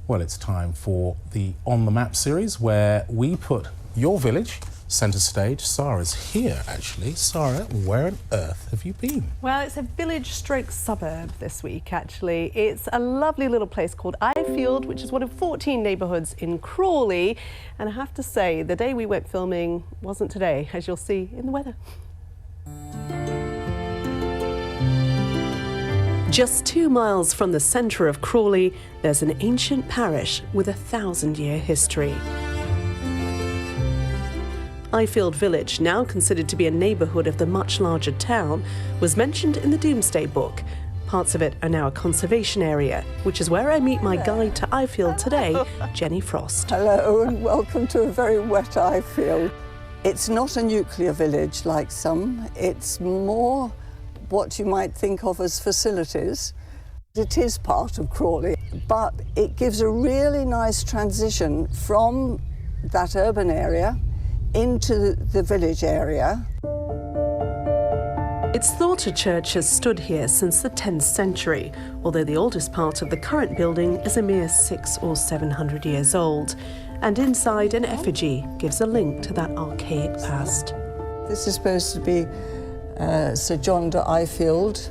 Well, it's time for the On the Map series where we put your village centre stage. Sara's here, actually. Sara, where on earth have you been? Well, it's a village stroke suburb this week, actually. It's a lovely little place called Ifield, which is one of 14 neighbourhoods in Crawley. And I have to say, the day we went filming wasn't today, as you'll see in the weather. Just 2 miles from the centre of Crawley, there's an ancient parish with a 1,000-year history. Ifield Village, now considered to be a neighbourhood of the much larger town, was mentioned in the Domesday Book. Parts of it are now a conservation area, which is where I meet my guide to Ifield today, Jenny Frost. Hello and welcome to a very wet Ifield. It's not a nuclear village like some, it's more what you might think of as facilities. It is part of Crawley, but it gives a really nice transition from that urban area into the village area. It's thought a church has stood here since the 10th century, although the oldest part of the current building is a mere 600 or 700 years old. And inside, an effigy gives a link to that archaic past. This is supposed to be Sir John de Ifield,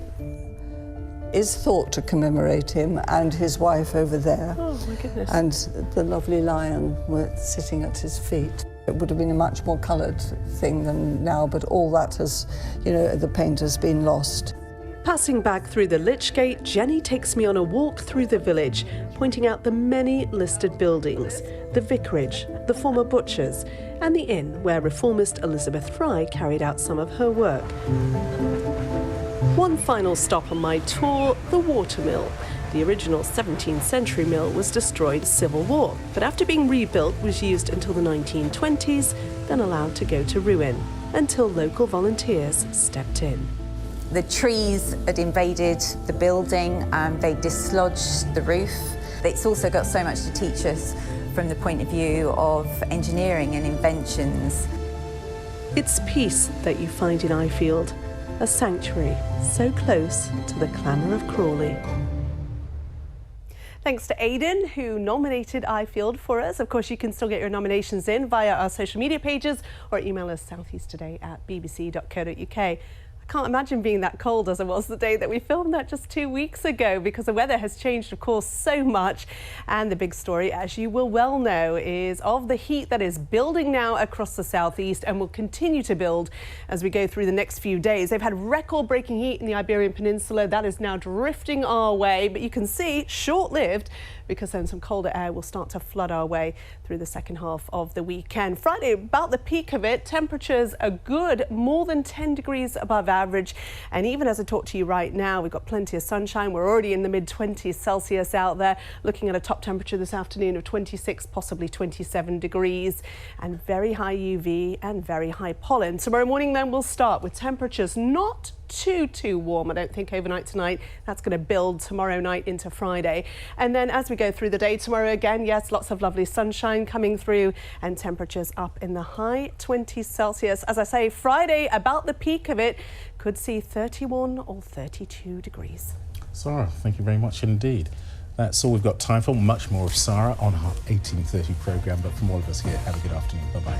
is thought to commemorate him and his wife over there. Oh, my goodness. And the lovely lion sitting at his feet. It would have been a much more coloured thing than now, but all that has, the paint has been lost. Passing back through the Lich Gate, Jenny takes me on a walk through the village, pointing out the many listed buildings, the vicarage, the former butchers, and the inn where reformist Elizabeth Fry carried out some of her work. One final stop on my tour, the watermill. The original 17th century mill was destroyed in the Civil War, but after being rebuilt was used until the 1920s, then allowed to go to ruin, until local volunteers stepped in. The trees had invaded the building and they dislodged the roof. It's also got so much to teach us from the point of view of engineering and inventions. It's peace that you find in Ifield, a sanctuary so close to the clamour of Crawley. Thanks to Aidan, who nominated Ifield for us. Of course, you can still get your nominations in via our social media pages or email us southeasttoday@bbc.co.uk. I can't imagine being that cold as I was the day that we filmed that just 2 weeks ago, because the weather has changed, of course, so much. And the big story, as you will well know, is of the heat that is building now across the southeast and will continue to build as we go through the next few days. They've had record-breaking heat in the Iberian Peninsula. That is now drifting our way, but you can see short-lived, because then some colder air will start to flood our way through the second half of the weekend. Friday, about the peak of it, temperatures are good, more than 10 degrees above average. And even as I talk to you right now, we've got plenty of sunshine. We're already in the mid-20s Celsius out there, looking at a top temperature this afternoon of 26, possibly 27 degrees, and very high UV and very high pollen. Tomorrow morning then we'll start with temperatures not too warm, I don't think, overnight tonight. That's going to build tomorrow night into Friday. And then as we go through the day tomorrow again, yes, lots of lovely sunshine coming through and temperatures up in the high 20s Celsius. As I say, Friday, about the peak of it, could see 31 or 32 degrees. Sara, thank you very much indeed. That's all we've got time for. Much more of Sara on our 18:30 programme, but from all of us here, have a good afternoon. Bye-bye.